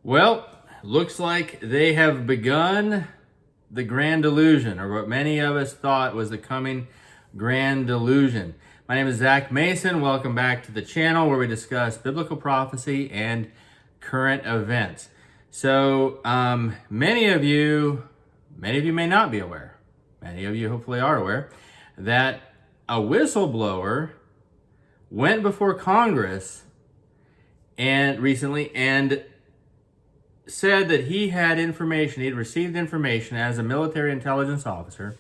Well, looks like they have begun the grand delusion, or what many of us thought was the coming grand delusion. My name is Zach Mason. Welcome back to the channel where we discuss biblical prophecy and current events. So many of you may not be aware, many of you hopefully are aware, that a whistleblower went before Congress and recently and said that he had information, he had received information as a military intelligence officer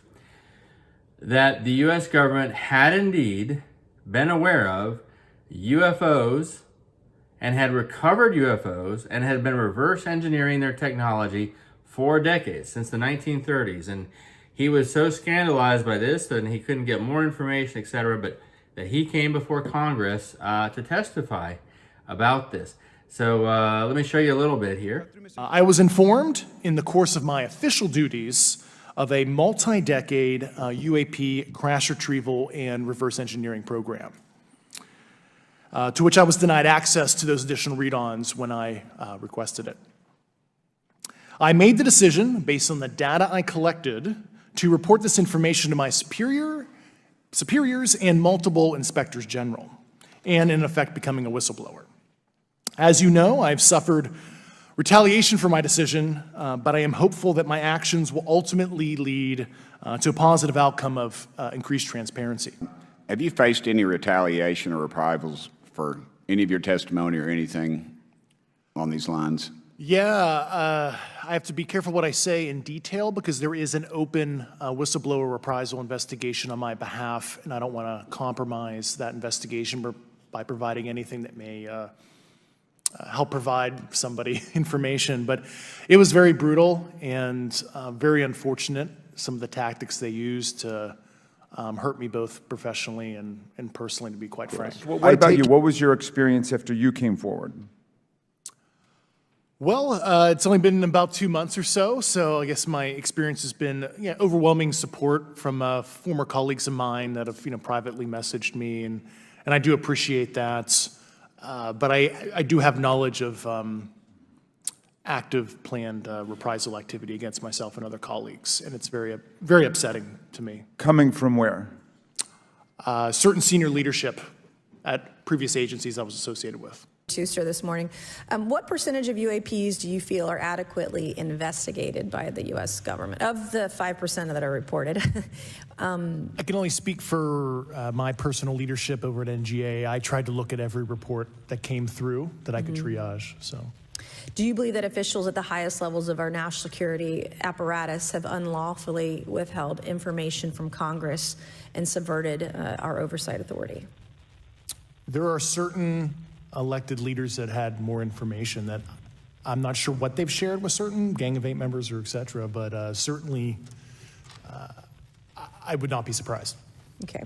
that the U.S. government had indeed been aware of UFOs and had recovered UFOs and had been reverse engineering their technology for decades, since the 1930s. And he was so scandalized by this that he couldn't get more information, etc., but that he came before Congress to testify about this. So let me show you a little bit here. I was informed in the course of my official duties of a multi-decade U.A.P. crash retrieval and reverse engineering program, to which I was denied access to those additional read-ons when I requested it. I made the decision, based on the data I collected, to report this information to my superiors and multiple inspectors general, and in effect becoming a whistleblower. As you know, I've suffered retaliation for my decision, but I am hopeful that my actions will ultimately lead to a positive outcome of increased transparency. Have you faced any retaliation or reprisals for any of your testimony or anything on these lines? Yeah, I have to be careful what I say in detail because there is an open whistleblower reprisal investigation on my behalf, and I don't want to compromise that investigation by providing anything that may help provide somebody information. But it was very brutal and very unfortunate, some of the tactics they used to hurt me both professionally and personally, to be quite frank. What about you? What was your experience after you came forward? Well, it's only been about 2 months or so, so I guess my experience has been overwhelming support from former colleagues of mine that have privately messaged me, and I do appreciate that. But I do have knowledge of active planned reprisal activity against myself and other colleagues, and it's very, very upsetting to me. Coming from where? Certain senior leadership at previous agencies I was associated with. Schuster this morning. What percentage of UAPs do you feel are adequately investigated by the U.S. government, of the 5% that are reported? I can only speak for my personal leadership over at NGA. I tried to look at every report that came through that I could triage. So, do you believe that officials at the highest levels of our national security apparatus have unlawfully withheld information from Congress and subverted our oversight authority? There are certain elected leaders that had more information that I'm not sure what they've shared with certain Gang of Eight members or et cetera, but certainly I would not be surprised. Okay.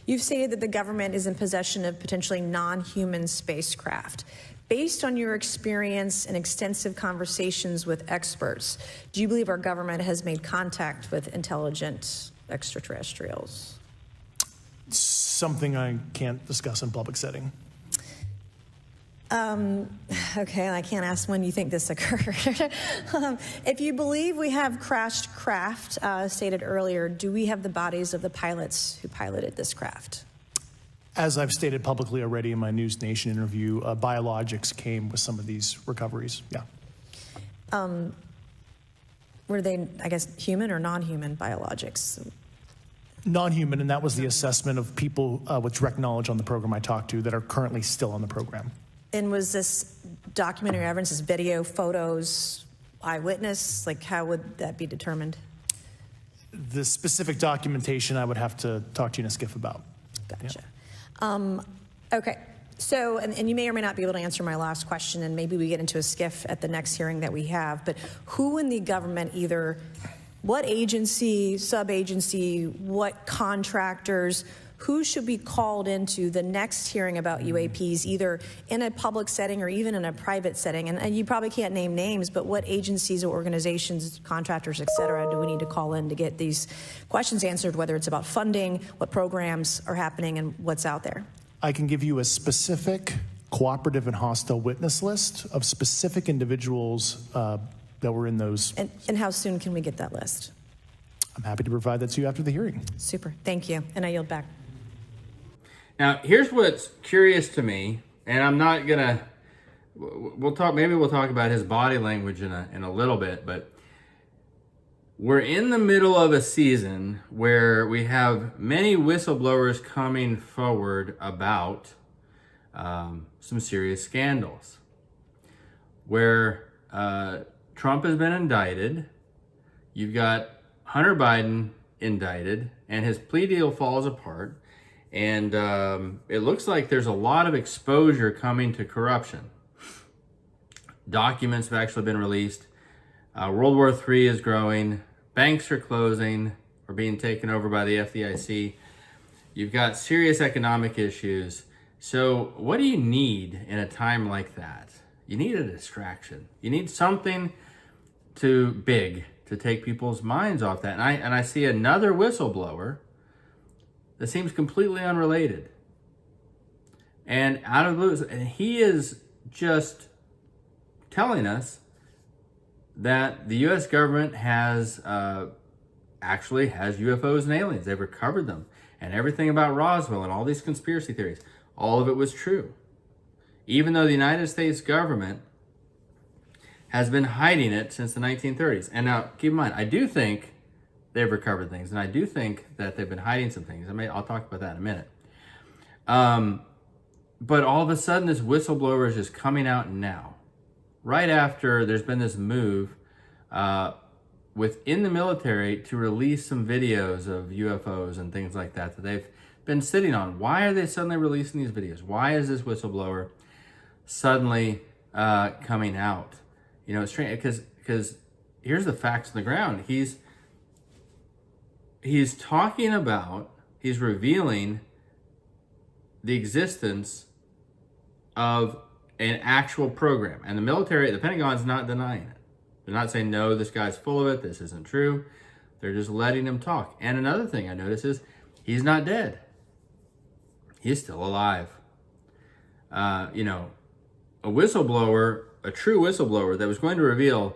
You've stated that the government is in possession of potentially non-human spacecraft. Based on your experience and extensive conversations with experts, do you believe our government has made contact with intelligent extraterrestrials? Something I can't discuss in public setting. Okay, I can't ask when you think this occurred. If you believe we have crashed craft, stated earlier, do we have the bodies of the pilots who piloted this craft? As I've stated publicly already in my News Nation interview, biologics came with some of these recoveries, yeah. Were they, I guess, human or non-human biologics? Non-human, and that was the assessment of people with direct knowledge on the program I talked to that are currently still on the program. And was this documentary evidence, this video, photos, eyewitness? Like, how would that be determined? The specific documentation I would have to talk to you in a skiff about. Gotcha. Yeah. Okay. So, and you may or may not be able to answer my last question, and maybe we get into a skiff at the next hearing that we have, but who in the government, either what agency, sub-agency, what contractors, who should be called into the next hearing about UAPs, either in a public setting or even in a private setting? And you probably can't name names, but what agencies or organizations, contractors, et cetera, do we need to call in to get these questions answered, whether it's about funding, what programs are happening, and what's out there? I can give you a specific cooperative and hostile witness list of specific individuals that were in those. And how soon can we get that list? I'm happy to provide that to you after the hearing. Super. Thank you. And I yield back. Now, here's what's curious to me, and I'm not gonna. We'll talk. Maybe we'll talk about his body language in a little bit, but we're in the middle of a season where we have many whistleblowers coming forward about some serious scandals, where Trump has been indicted. You've got Hunter Biden indicted, and his plea deal falls apart. And it looks like there's a lot of exposure coming to corruption. Documents have actually been released. World War III is growing. Banks are closing or being taken over by the FDIC. You've got serious economic issues. So what do you need in a time like that? You need a distraction. You need something big to take people's minds off that. And I see another whistleblower that seems completely unrelated. And out of the blue, and he is just telling us that the U.S. government actually has UFOs and aliens. They've recovered them. And everything about Roswell and all these conspiracy theories, all of it was true. Even though the United States government has been hiding it since the 1930s. And now, keep in mind, I do think they've recovered things, and I do think that they've been hiding some things. I'll talk about that in a minute. But all of a sudden, this whistleblower is just coming out now, right after there's been this move within the military to release some videos of UFOs and things like that they've been sitting on. Why are they suddenly releasing these videos? Why is this whistleblower suddenly coming out? You know, it's strange because here's the facts on the ground. He's talking about, he's revealing the existence of an actual program. And the military, the Pentagon's not denying it. They're not saying, no, this guy's full of it, this isn't true. They're just letting him talk. And another thing I notice is he's not dead. He's still alive. You know, a whistleblower, a true whistleblower that was going to reveal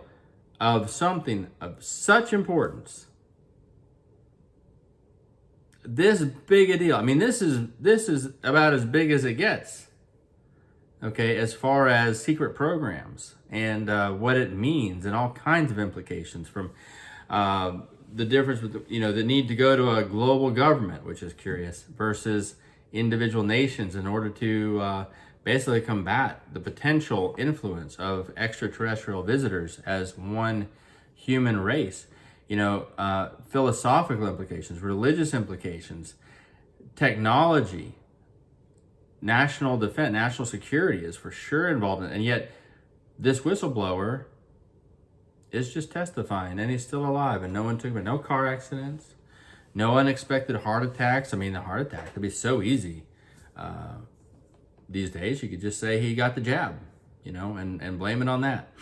of something of such importance, this big a deal. I mean, this is about as big as it gets. Okay, as far as secret programs and what it means and all kinds of implications, from the difference with the need to go to a global government, which is curious, versus individual nations in order to basically combat the potential influence of extraterrestrial visitors as one human race. You know, philosophical implications, religious implications, technology, national defense, national security is for sure involved in it. And yet this whistleblower is just testifying, and he's still alive, and no one took him. No car accidents, no unexpected heart attacks. I mean, the heart attack could be so easy. These days, you could just say he got the jab, you know, and blame it on that.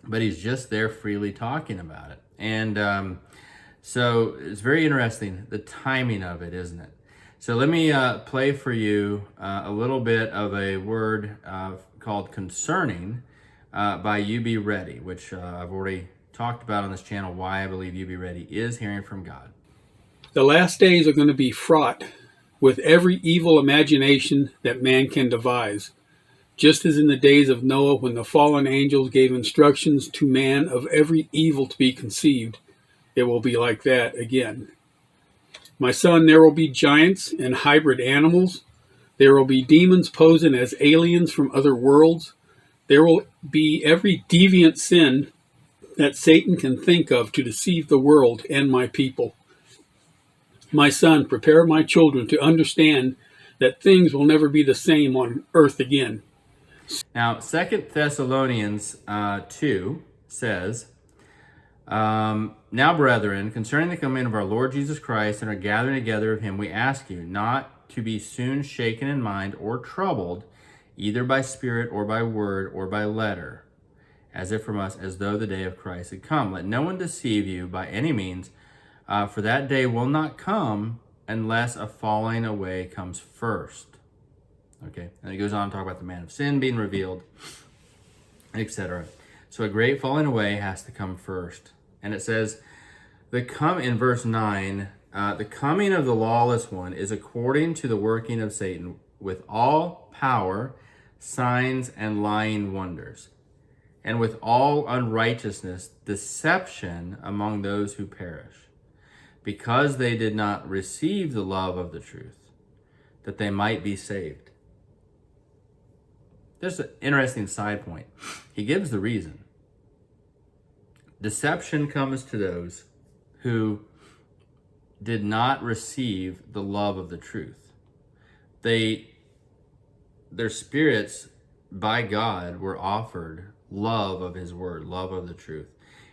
But he's just there freely talking about it. And so it's very interesting, the timing of it, isn't it? So let me play for you a little bit of a word called concerning by U.B. Ready, which I've already talked about on this channel, why I believe U.B. Ready is hearing from God. The last days are going to be fraught with every evil imagination that man can devise. Just as in the days of Noah, when the fallen angels gave instructions to man of every evil to be conceived, it will be like that again. My son, there will be giants and hybrid animals. There will be demons posing as aliens from other worlds. There will be every deviant sin that Satan can think of to deceive the world and my people. My son, prepare my children to understand that things will never be the same on earth again. Now, 2 Thessalonians 2 says, now, brethren, concerning the coming of our Lord Jesus Christ and our gathering together of him, we ask you not to be soon shaken in mind or troubled, either by spirit or by word or by letter, as if from us, as though the day of Christ had come. Let no one deceive you by any means, for that day will not come unless a falling away comes first. Okay, and it goes on to talk about the man of sin being revealed, etc. So a great falling away has to come first. And it says, in verse 9, the coming of the lawless one is according to the working of Satan with all power, signs, and lying wonders, and with all unrighteousness, deception among those who perish, because they did not receive the love of the truth, that they might be saved. There's an interesting side point. He gives the reason. Deception comes to those who did not receive the love of the truth. Their spirits by God were offered love of his word, love of the truth,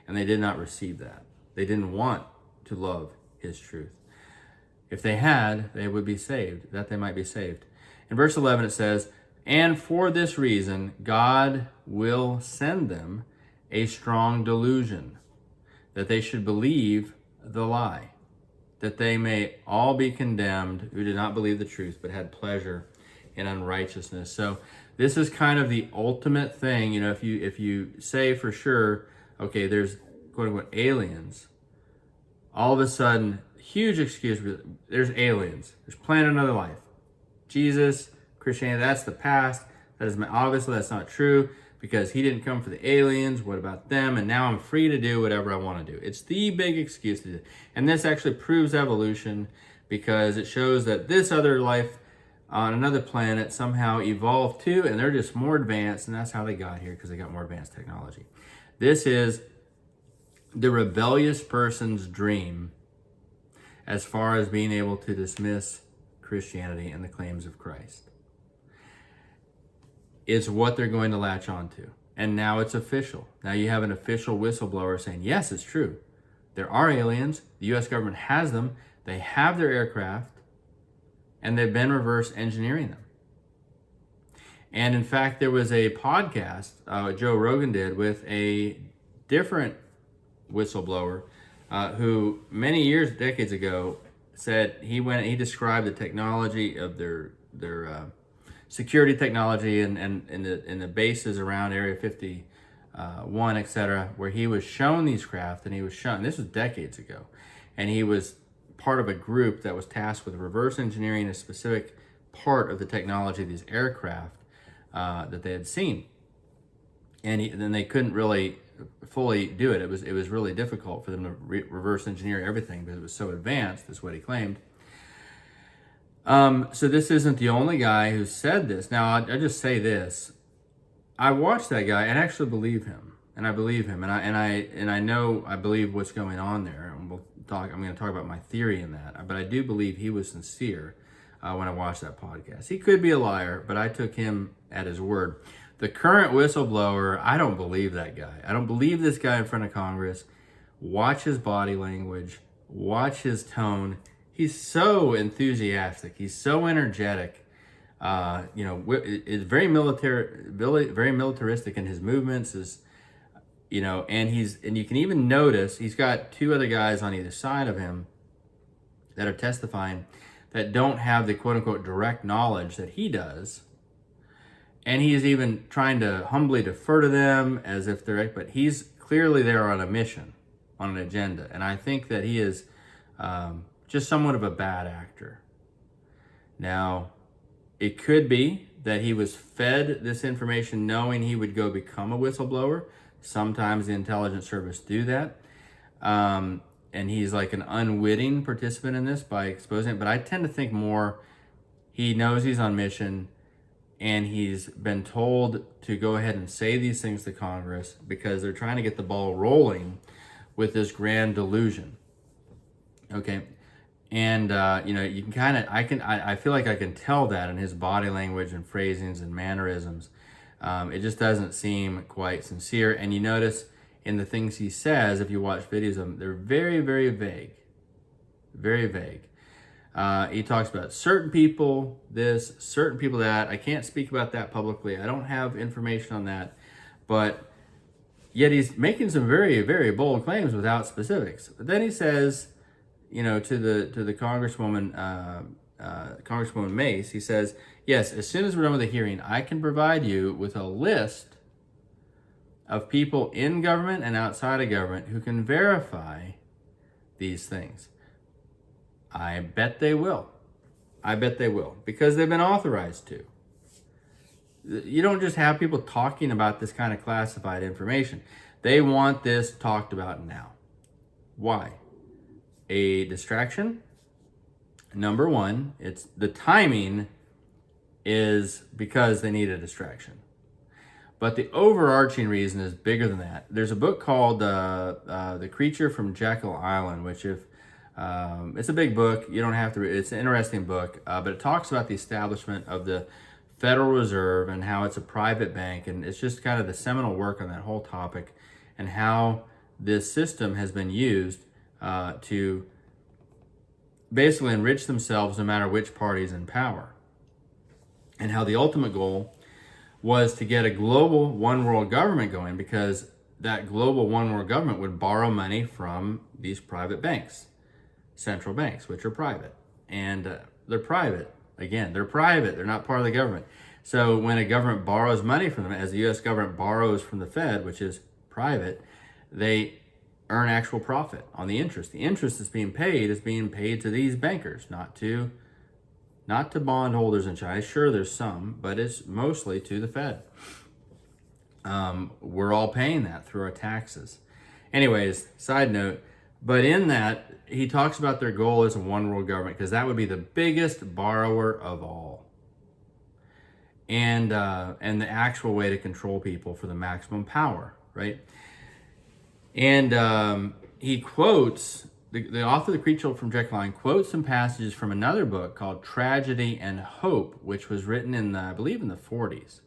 and they did not receive that. They didn't want to love his truth. If they had, they would be saved, that they might be saved. In verse 11 it says, and for this reason God will send them a strong delusion, that they should believe the lie, that they may all be condemned who did not believe the truth, but had pleasure in unrighteousness. So this is kind of the ultimate thing. You know, if you say for sure, okay, there's quote unquote aliens, all of a sudden, huge excuse, there's aliens. There's planet another life. Jesus, Christianity, that's the past. That is obviously that's not true, because he didn't come for the aliens. What about them? And now I'm free to do whatever I want to do. It's the big excuse to do. And this actually proves evolution, because it shows that this other life on another planet somehow evolved too, and they're just more advanced, and that's how they got here, because they got more advanced technology. This is the rebellious person's dream as far as being able to dismiss Christianity and the claims of Christ. It's what they're going to latch onto. And now it's official. Now you have an official whistleblower saying, yes, it's true. There are aliens. The U.S. government has them. They have their aircraft, and they've been reverse engineering them. And in fact, there was a podcast Joe Rogan did with a different whistleblower who many years, decades ago, said he described the technology of their security technology and in the bases around Area 51, etc., where he was shown these craft, and he was shown, this was decades ago, and he was part of a group that was tasked with reverse engineering a specific part of the technology of these aircraft that they had seen, and then they couldn't really fully do it. It was really difficult for them to reverse engineer everything because it was so advanced. That's what he claimed. So this isn't the only guy who said this. Now I just say this: I watched that guy and actually believe him, and I believe him, and I know I believe what's going on there. And I'm going to talk about my theory in that, but I do believe he was sincere when I watched that podcast. He could be a liar, but I took him at his word. The current whistleblower, I don't believe that guy. I don't believe this guy in front of Congress. Watch his body language. Watch his tone. He's so enthusiastic. He's so energetic. It's very militaristic in his movements. And you can even notice he's got two other guys on either side of him that are testifying that don't have the quote unquote direct knowledge that he does. And he's even trying to humbly defer to them as if they're, but he's clearly there on a mission, on an agenda. And I think that he is just somewhat of a bad actor. Now, it could be that he was fed this information knowing he would go become a whistleblower. Sometimes the intelligence service do that. And he's like an unwitting participant in this by exposing it. But I tend to think more he knows he's on mission, and he's been told to go ahead and say these things to Congress because they're trying to get the ball rolling with this grand delusion. Okay. And, you can kind of, I feel like I can tell that in his body language and phrasings and mannerisms. It just doesn't seem quite sincere. And you notice in the things he says, if you watch videos of them, they're very, very vague. Very vague. He talks about certain people this, certain people that. I can't speak about that publicly. I don't have information on that. But yet he's making some very, very bold claims without specifics. But then he says, to the Congresswoman Mace, he says, Yes, as soon as we're done with the hearing, I can provide you with a list of people in government and outside of government who can verify these things. I bet they will. I bet they will, because they've been authorized to. You don't just have people talking about this kind of classified information. They want this talked about now. Why? A distraction. Number one, it's the timing is because they need a distraction. But the overarching reason is bigger than that. There's a book called The Creature from Jekyll Island, which it's a big book. You don't have to read it. It's an interesting book, but it talks about the establishment of the Federal Reserve and how it's a private bank. And it's just kind of the seminal work on that whole topic and how this system has been used to basically enrich themselves no matter which party's in power. And how the ultimate goal was to get a global one world government going, because that global one world government would borrow money from these private banks, central banks, which are private. And they're private. Again, they're private. They're not part of the government. So when a government borrows money from them, as the U.S. government borrows from the Fed, which is private, they earn actual profit on the interest. The interest that's being paid is being paid to these bankers, not to bondholders in China. Sure, there's some, but it's mostly to the Fed. We're all paying that through our taxes. Anyways, side note, but in that, he talks about their goal as a one world government, because that would be the biggest borrower of all. And the actual way to control people for the maximum power, right? And he quotes, the author of The Creature from Jekyll Island quotes some passages from another book called Tragedy and Hope, which was written in, I believe, in the 40s.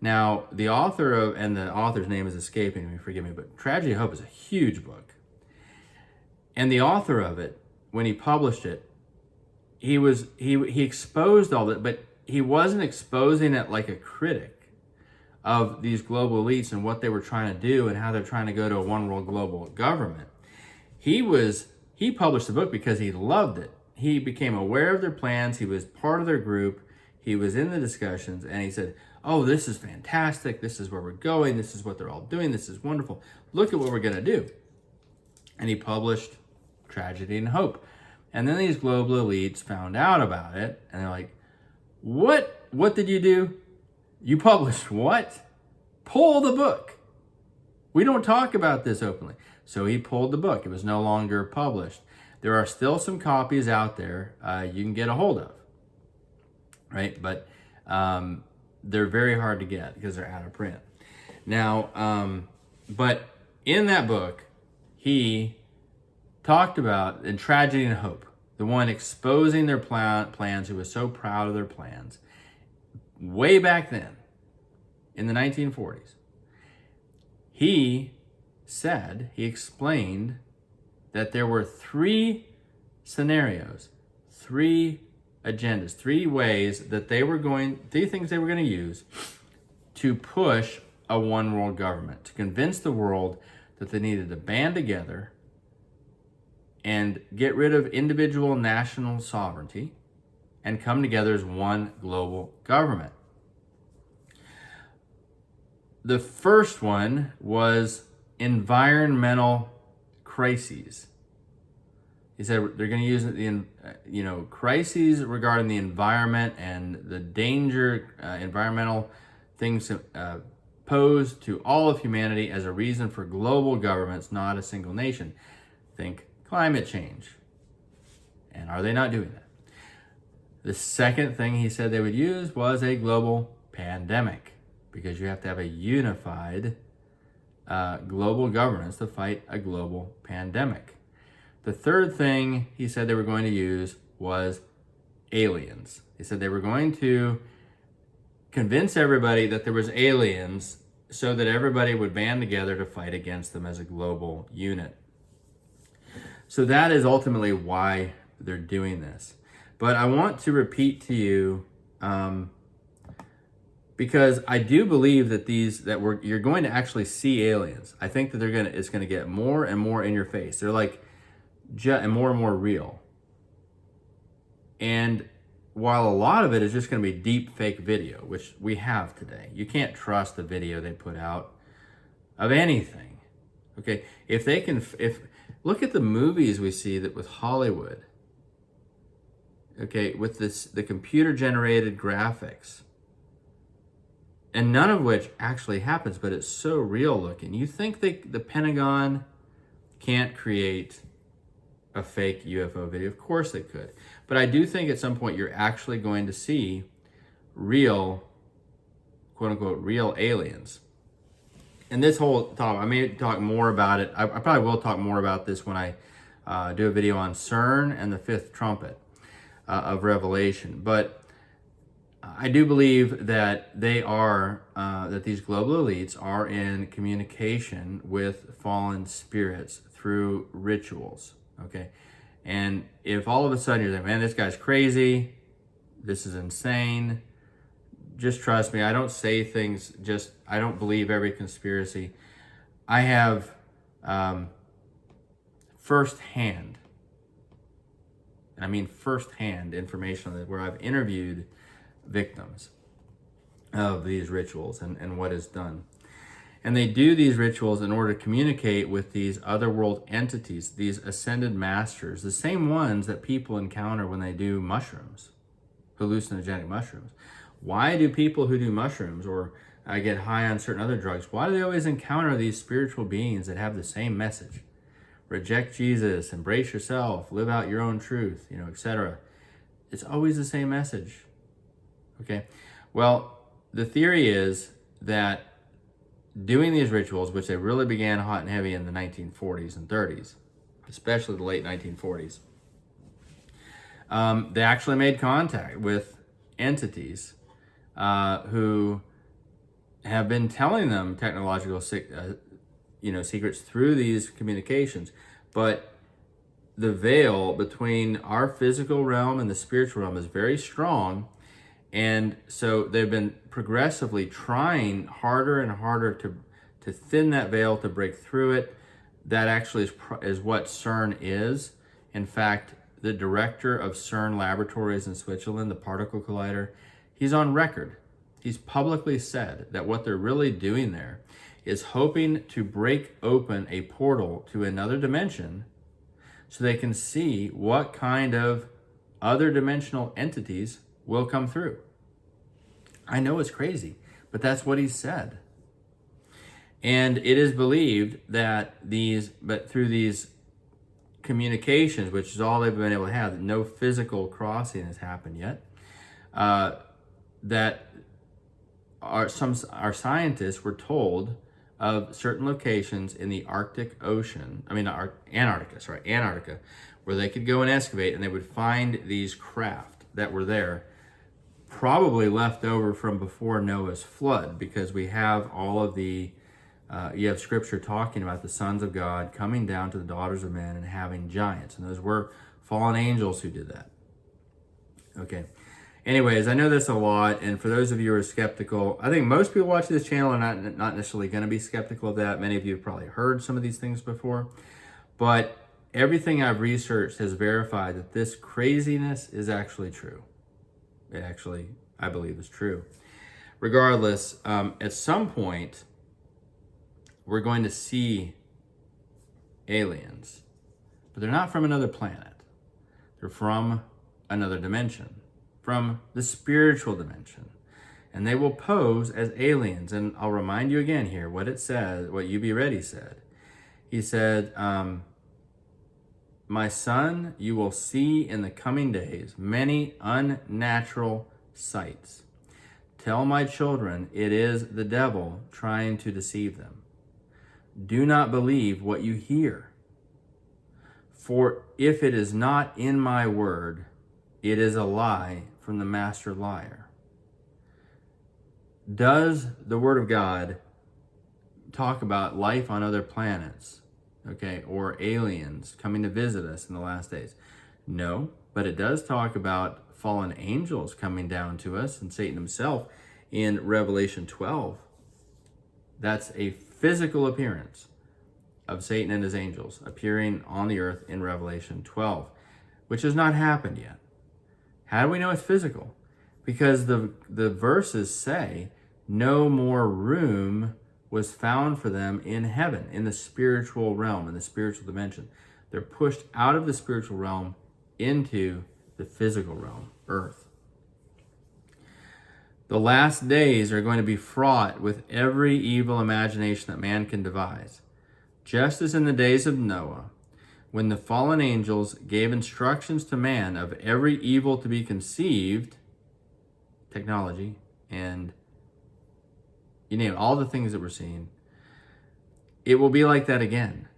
Now, the author's name is escaping me, forgive me, but Tragedy and Hope is a huge book. And the author of it, when he published it, he exposed all that, but he wasn't exposing it like a critic of these global elites and what they were trying to do and how they're trying to go to a one world global government. He published the book because he loved it. He became aware of their plans. He was part of their group. He was in the discussions, and he said, oh, this is fantastic. This is where we're going. This is what they're all doing. This is wonderful. Look at what we're going to do. And he published Tragedy and Hope. And then these global elites found out about it, and they're like, what did you do? You published what? Pull the book. We don't talk about this openly. So he pulled the book. It was no longer published. There are still some copies out there you can get a hold of, right? But they're very hard to get because they're out of print. Now, but in that book, he talked about, in Tragedy and Hope, the one exposing their plans, who was so proud of their plans, way back then, in the 1940s, he explained that there were three scenarios, three agendas, three things they were going to use to push a one world government, to convince the world that they needed to band together and get rid of individual national sovereignty and come together as one global government. The first one was environmental crises. He said they're going to use the crises regarding the environment and the danger environmental things posed to all of humanity as a reason for global governments, not a single nation. Think climate change. And are they not doing that? The second thing he said they would use was a global pandemic, because you have to have a unified global governance to fight a global pandemic. The third thing he said they were going to use was aliens. He said they were going to convince everybody that there was aliens so that everybody would band together to fight against them as a global unit. So that is ultimately why they're doing this. But I want to repeat to you, because I do believe that you're going to actually see aliens. I think that it's going to get more and more in your face. They're like and more real. And while a lot of it is just going to be deep fake video, which we have today, you can't trust the video they put out of anything. Okay, if look at the movies we see that with Hollywood. Okay, with the computer generated graphics, and none of which actually happens, but it's so real looking. You think the Pentagon can't create a fake UFO video? Of course they could. But I do think at some point you're actually going to see real, quote unquote, real aliens. And this whole topic, I may talk more about it. I probably will talk more about this when I do a video on CERN and the fifth trumpet of Revelation. But I do believe that that these global elites are in communication with fallen spirits through rituals, okay? And if all of a sudden you're like, man, this guy's crazy, this is insane, just trust me, I don't say things I don't believe every conspiracy. I have firsthand information on this, where I've interviewed victims of these rituals and what is done. And they do these rituals in order to communicate with these otherworld entities, these ascended masters, the same ones that people encounter when they do mushrooms, hallucinogenic mushrooms. Why do people who do mushrooms or get high on certain other drugs, why do they always encounter these spiritual beings that have the same message? Reject Jesus, embrace yourself, live out your own truth, etc. It's always the same message. Okay, well, the theory is that doing these rituals, which they really began hot and heavy in the 1940s and 30s, especially the late 1940s, they actually made contact with entities who have been telling them technological secrets through these communications. But the veil between our physical realm and the spiritual realm is very strong. And so they've been progressively trying harder and harder to thin that veil, to break through it. That actually is what CERN is. In fact, the director of CERN laboratories in Switzerland, the particle collider, he's on record. He's publicly said that what they're really doing there is hoping to break open a portal to another dimension so they can see what kind of other dimensional entities will come through. I know it's crazy, but that's what he said. And it is believed that through these communications, which is all they've been able to have, no physical crossing has happened yet, that our scientists were told of certain locations in the Antarctica, where they could go and excavate, and they would find these craft that were there, probably left over from before Noah's flood, because we have all of you have scripture talking about the sons of God coming down to the daughters of men and having giants, and those were fallen angels who did that. Okay. Anyways, I know that's a lot, and for those of you who are skeptical, I think most people watching this channel are not necessarily going to be skeptical of that. Many of you have probably heard some of these things before, but everything I've researched has verified that this craziness is actually true. It actually, I believe, is true. Regardless, at some point, we're going to see aliens, but they're not from another planet. They're from another dimension, from the spiritual dimension, and they will pose as aliens. And I'll remind you again here what it says, what U.B. Reddy said. He said, my son, you will see in the coming days many unnatural sights. Tell my children it is the devil trying to deceive them. Do not believe what you hear. For if it is not in my word, it is a lie from the master liar. Does the word of God talk about life on other planets, okay, or aliens coming to visit us in the last days? No, but it does talk about fallen angels coming down to us, and Satan himself in Revelation 12. That's a physical appearance of Satan and his angels appearing on the earth in Revelation 12, which has not happened yet. How do we know it's physical? Because the verses say no more room was found for them in heaven, in the spiritual realm, in the spiritual dimension. They're pushed out of the spiritual realm into the physical realm, earth. The last days are going to be fraught with every evil imagination that man can devise. Just as in the days of Noah, when the fallen angels gave instructions to man of every evil to be conceived, technology, and you name it, all the things that we're seeing, it will be like that again.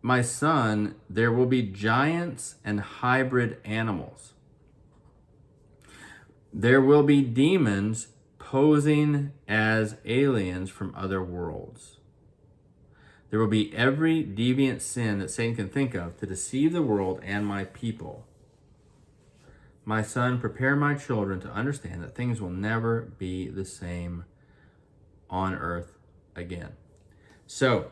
My son, there will be giants and hybrid animals. There will be demons posing as aliens from other worlds. There will be every deviant sin that Satan can think of to deceive the world and my people. My son, prepare my children to understand that things will never be the same on earth again. So,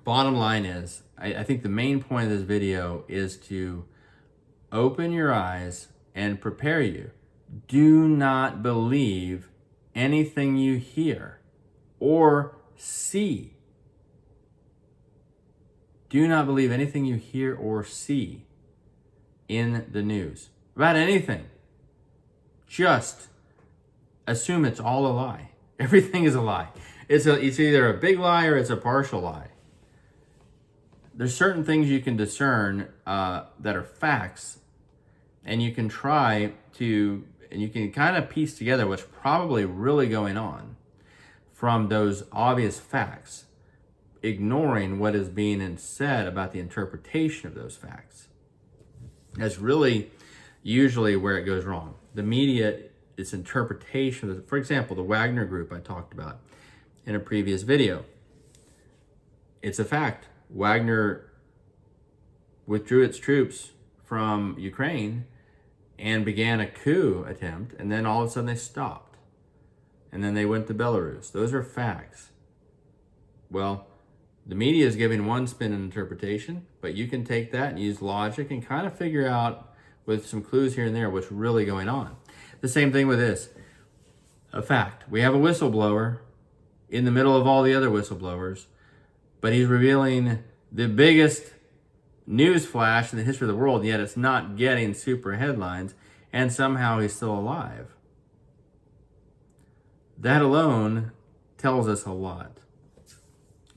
bottom line is, I think the main point of this video is to open your eyes and prepare you. Do not believe anything you hear or see. Do not believe anything you hear or see in the news about anything. Just assume it's all a lie. Everything is a lie. It's either a big lie or it's a partial lie. There's certain things you can discern that are facts, and you can try to, and you can kind of piece together what's probably really going on from those obvious facts, ignoring what is being said about the interpretation of those facts. That's really usually where it goes wrong. The media, its interpretation of, for example, the Wagner group I talked about in a previous video. It's a fact. Wagner withdrew its troops from Ukraine and began a coup attempt, and then all of a sudden they stopped. And then they went to Belarus. Those are facts. Well, the media is giving one spin and interpretation, but you can take that and use logic and kind of figure out with some clues here and there what's really going on. The same thing with this. A fact. We have a whistleblower in the middle of all the other whistleblowers, but he's revealing the biggest news flash in the history of the world, yet it's not getting super headlines, and somehow he's still alive. That alone tells us a lot.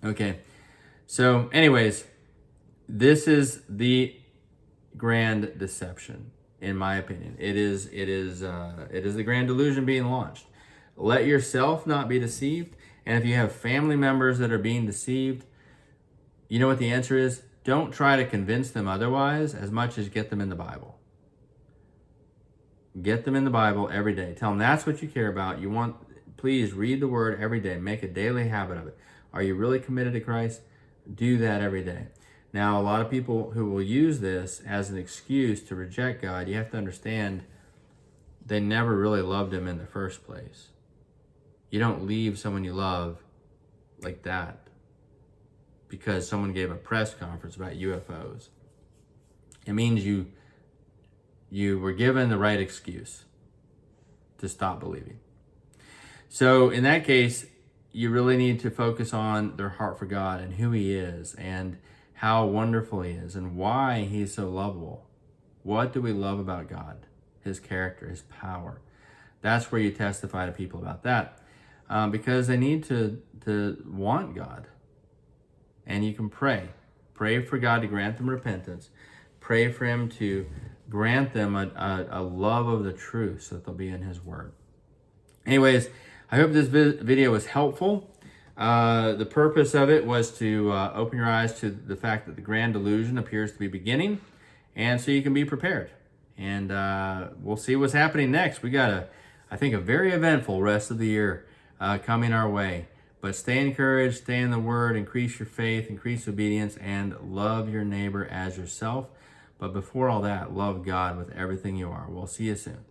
Okay, so anyways, this is the grand deception, in my opinion. It is the grand delusion being launched. Let yourself not be deceived, and if you have family members that are being deceived, you know what the answer is? Don't try to convince them otherwise as much as get them in the Bible. Get them in the Bible every day. Tell them that's what you care about. Please read the word every day. Make a daily habit of it. Are you really committed to Christ? Do that every day. Now, a lot of people who will use this as an excuse to reject God, you have to understand they never really loved him in the first place. You don't leave someone you love like that because someone gave a press conference about UFOs. It means you were given the right excuse to stop believing. So in that case, you really need to focus on their heart for God and who he is and how wonderful he is and why he's so lovable. What do we love about God? His character, his power. That's where you testify to people about that because they need to want God. And you can pray. Pray for God to grant them repentance. Pray for him to grant them a love of the truth so that they'll be in his word. Anyways, I hope this video was helpful. The purpose of it was to open your eyes to the fact that the grand delusion appears to be beginning, and so you can be prepared. And we'll see what's happening next. We got, I think, a very eventful rest of the year coming our way. But stay encouraged, stay in the word, increase your faith, increase obedience, and love your neighbor as yourself. But before all that, love God with everything you are. We'll see you soon.